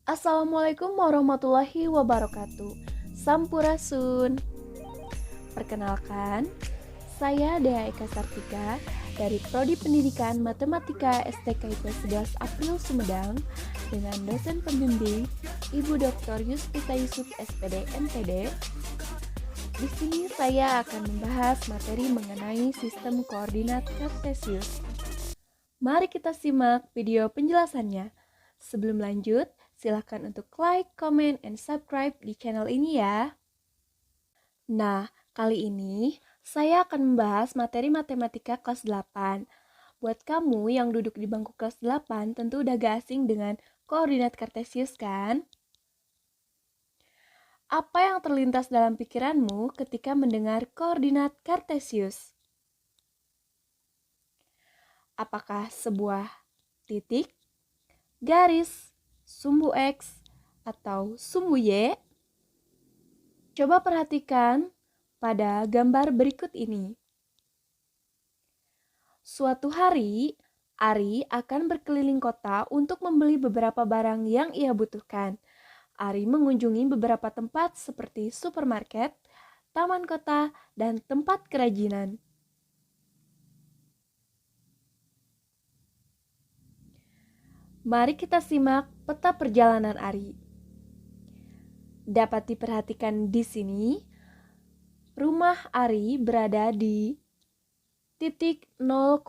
Assalamualaikum warahmatullahi wabarakatuh. Sampurasun. Perkenalkan, saya Dea Eka Sartika dari Prodi Pendidikan Matematika STKIP 11 April Sumedang dengan dosen pembimbing Ibu Dr. Yuspita Yusuf SPD MPD. Di sini saya akan membahas materi mengenai sistem koordinat kartesius. Mari kita simak video penjelasannya. Sebelum lanjut, silakan untuk like, comment, and subscribe di channel ini ya. Nah, kali ini saya akan membahas materi matematika kelas 8. Buat kamu yang duduk di bangku kelas 8 tentu udah gak asing dengan koordinat kartesius kan? Apa yang terlintas dalam pikiranmu ketika mendengar koordinat kartesius? Apakah sebuah titik, garis, sumbu X, atau sumbu Y? Coba perhatikan pada gambar berikut ini. Suatu hari, Ari akan berkeliling kota untuk membeli beberapa barang yang ia butuhkan. Ari mengunjungi beberapa tempat seperti supermarket, taman kota, dan tempat kerajinan. Mari kita simak peta perjalanan Ari. Dapat diperhatikan di sini, rumah Ari berada di titik 0,0.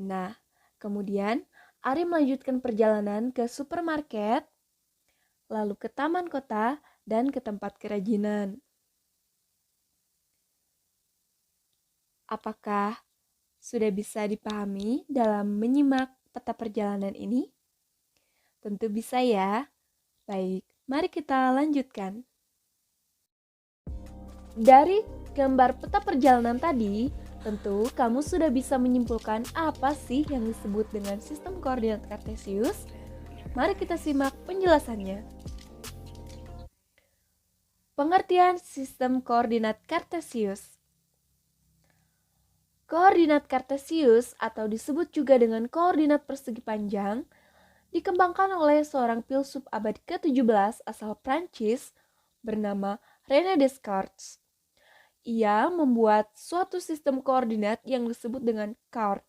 Nah, kemudian Ari melanjutkan perjalanan ke supermarket, lalu ke taman kota, dan ke tempat kerajinan. Apakah sudah bisa dipahami dalam menyimak peta perjalanan ini? Tentu bisa ya. Baik, mari kita lanjutkan. Dari gambar peta perjalanan tadi, tentu kamu sudah bisa menyimpulkan apa sih yang disebut dengan sistem koordinat kartesius. Mari kita simak penjelasannya. Pengertian sistem koordinat kartesius. Koordinat kartesius atau disebut juga dengan koordinat persegi panjang dikembangkan oleh seorang filsuf abad ke-17 asal Prancis bernama René Descartes. Ia membuat suatu sistem koordinat yang disebut dengan CART,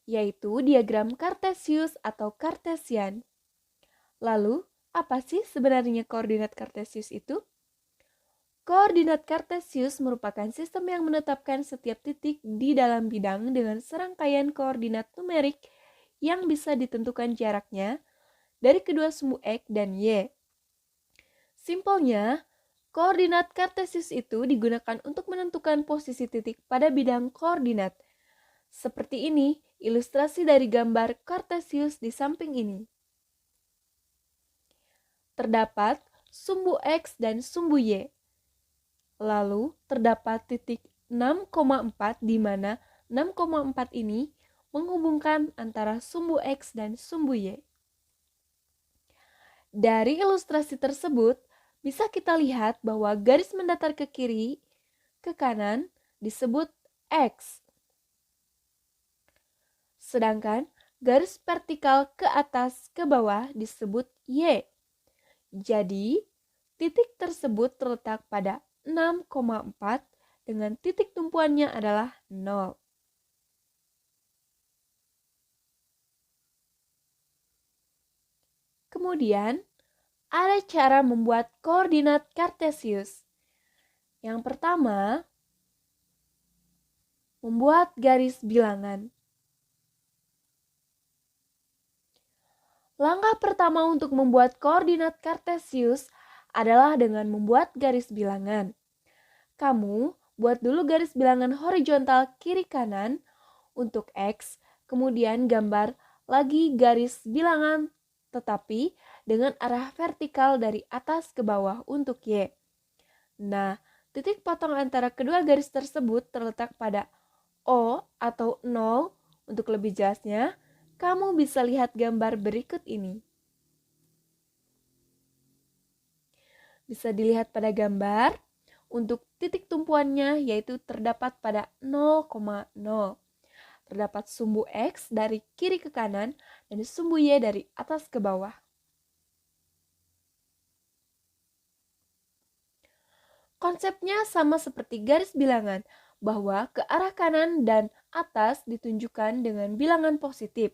yaitu diagram kartesius atau kartesian. Lalu, apa sih sebenarnya koordinat kartesius itu? Koordinat kartesius merupakan sistem yang menetapkan setiap titik di dalam bidang dengan serangkaian koordinat numerik yang bisa ditentukan jaraknya dari kedua sumbu X dan Y. Simpelnya, koordinat kartesius itu digunakan untuk menentukan posisi titik pada bidang koordinat. Seperti ini ilustrasi dari gambar kartesius di samping ini. Terdapat sumbu X dan sumbu Y. Lalu terdapat titik 6,4 di mana 6,4 ini menghubungkan antara sumbu X dan sumbu Y. Dari ilustrasi tersebut, bisa kita lihat bahwa garis mendatar ke kiri, ke kanan disebut X. Sedangkan garis vertikal ke atas, ke bawah disebut Y. Jadi, titik tersebut terletak pada 6,4 dengan titik tumpuannya adalah 0. Kemudian, ada cara membuat koordinat kartesius. Yang pertama, membuat garis bilangan. Langkah pertama untuk membuat koordinat kartesius adalah dengan membuat garis bilangan. Kamu buat dulu garis bilangan horizontal kiri kanan untuk X, kemudian gambar lagi garis bilangan tetapi dengan arah vertikal dari atas ke bawah untuk Y. Nah, titik potong antara kedua garis tersebut terletak pada O atau 0. Untuk lebih jelasnya, kamu bisa lihat gambar berikut ini. Bisa dilihat pada gambar, untuk titik tumpuannya yaitu terdapat pada 0,0. Terdapat sumbu X dari kiri ke kanan dan sumbu Y dari atas ke bawah. Konsepnya sama seperti garis bilangan, bahwa ke arah kanan dan atas ditunjukkan dengan bilangan positif,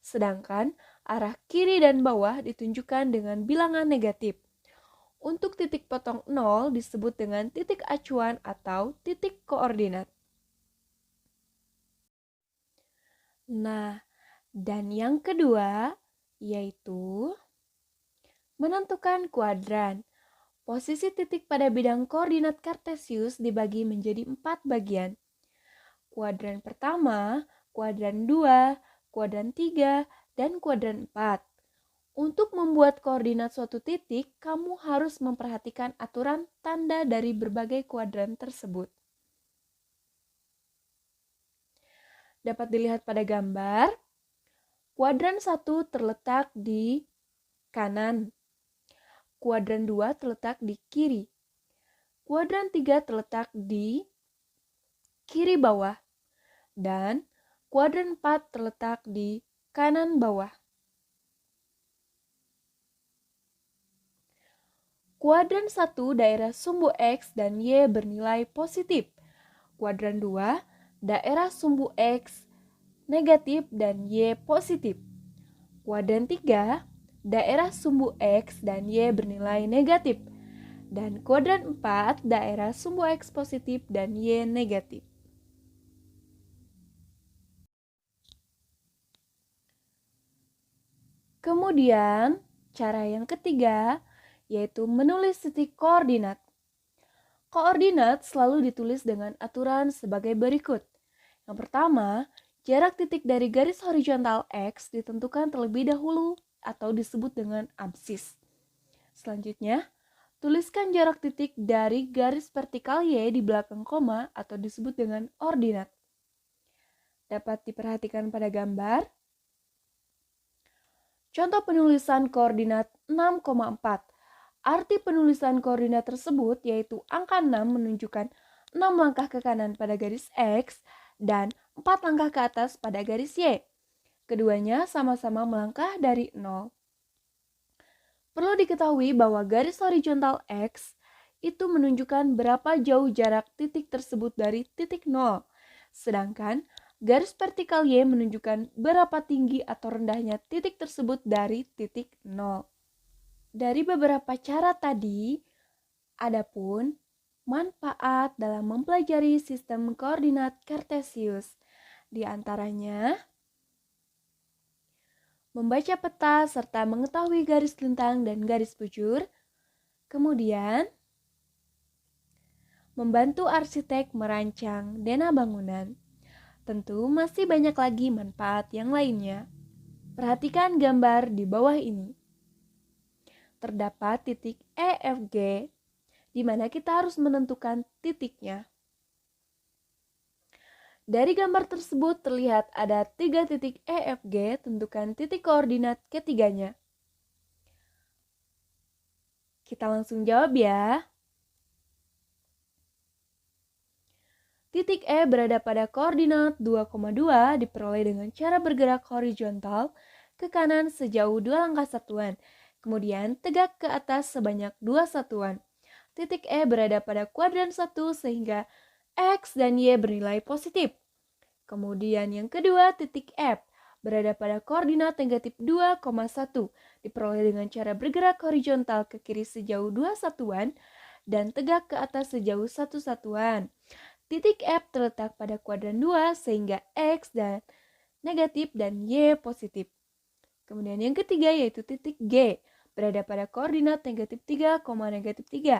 sedangkan arah kiri dan bawah ditunjukkan dengan bilangan negatif. Untuk titik potong 0 disebut dengan titik acuan atau titik koordinat. Nah, dan yang kedua yaitu menentukan kuadran. Posisi titik pada bidang koordinat Kartesius dibagi menjadi 4 bagian. Kuadran pertama, kuadran 2, kuadran 3, dan kuadran 4. Untuk membuat koordinat suatu titik, kamu harus memperhatikan aturan tanda dari berbagai kuadran tersebut. Dapat dilihat pada gambar, kuadran 1 terletak di kanan. Kuadran 2 terletak di kiri. Kuadran 3 terletak di kiri bawah. Dan kuadran 4 terletak di kanan bawah. Kuadran 1 daerah sumbu X dan Y bernilai positif. Kuadran 2 daerah sumbu X negatif dan Y positif. Kuadran 3 daerah sumbu X dan Y bernilai negatif. Dan kuadran 4 daerah sumbu X positif dan Y negatif. Kemudian, cara yang ketiga yaitu menulis titik koordinat. Koordinat selalu ditulis dengan aturan sebagai berikut. Yang pertama, jarak titik dari garis horizontal X ditentukan terlebih dahulu atau disebut dengan absis. Selanjutnya, tuliskan jarak titik dari garis vertikal Y di belakang koma atau disebut dengan ordinat. Dapat diperhatikan pada gambar. Contoh penulisan koordinat 6,4. Arti penulisan koordinat tersebut yaitu angka 6 menunjukkan 6 langkah ke kanan pada garis X dan 4 langkah ke atas pada garis Y. Keduanya sama-sama melangkah dari 0. Perlu diketahui bahwa garis horizontal X itu menunjukkan berapa jauh jarak titik tersebut dari titik 0. Sedangkan garis vertikal Y menunjukkan berapa tinggi atau rendahnya titik tersebut dari titik 0. Dari beberapa cara tadi, adapun manfaat dalam mempelajari sistem koordinat Kartesius. Di antaranya, membaca peta serta mengetahui garis lintang dan garis bujur. Kemudian, membantu arsitek merancang dena bangunan. Tentu masih banyak lagi manfaat yang lainnya. Perhatikan gambar di bawah ini. Terdapat titik EFG, di mana kita harus menentukan titiknya. Dari gambar tersebut terlihat ada 3 titik EFG, tentukan titik koordinat ketiganya. Kita langsung jawab ya. Titik E berada pada koordinat 2,2 diperoleh dengan cara bergerak horizontal ke kanan sejauh 2 langkah satuan. Kemudian tegak ke atas sebanyak 2 satuan. Titik E berada pada kuadran 1 sehingga X dan Y bernilai positif. Kemudian yang kedua, titik F berada pada koordinat negatif 2,1 diperoleh dengan cara bergerak horizontal ke kiri sejauh 2 satuan dan tegak ke atas sejauh 1 satuan. Titik F terletak pada kuadran 2 sehingga X dan negatif dan Y positif. Kemudian yang ketiga yaitu titik G berada pada koordinat negatif 3, negatif 3.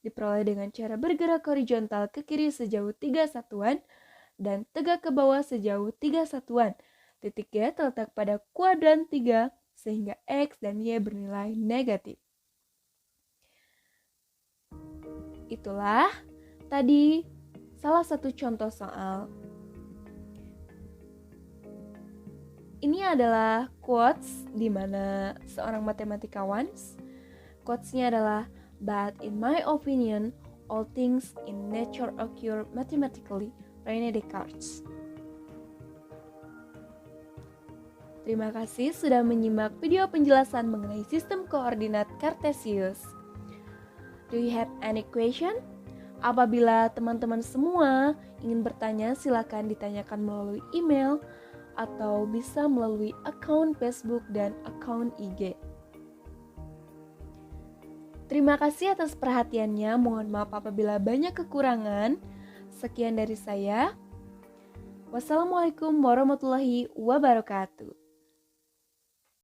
Diperoleh dengan cara bergerak horizontal ke kiri sejauh 3 satuan dan tegak ke bawah sejauh 3 satuan. Titik G terletak pada kuadran 3 sehingga X dan Y bernilai negatif. Itulah tadi salah satu contoh soal. Ini adalah quotes di mana seorang matematikawan. Quotes-nya adalah, "But in my opinion, all things in nature occur mathematically." René Descartes. Terima kasih sudah menyimak video penjelasan mengenai sistem koordinat Cartesius. Do you have any question? Apabila teman-teman semua ingin bertanya, silakan ditanyakan melalui email atau bisa melalui akun Facebook dan akun IG. Terima kasih atas perhatiannya. Mohon maaf apabila banyak kekurangan. Sekian dari saya. Wassalamualaikum warahmatullahi wabarakatuh.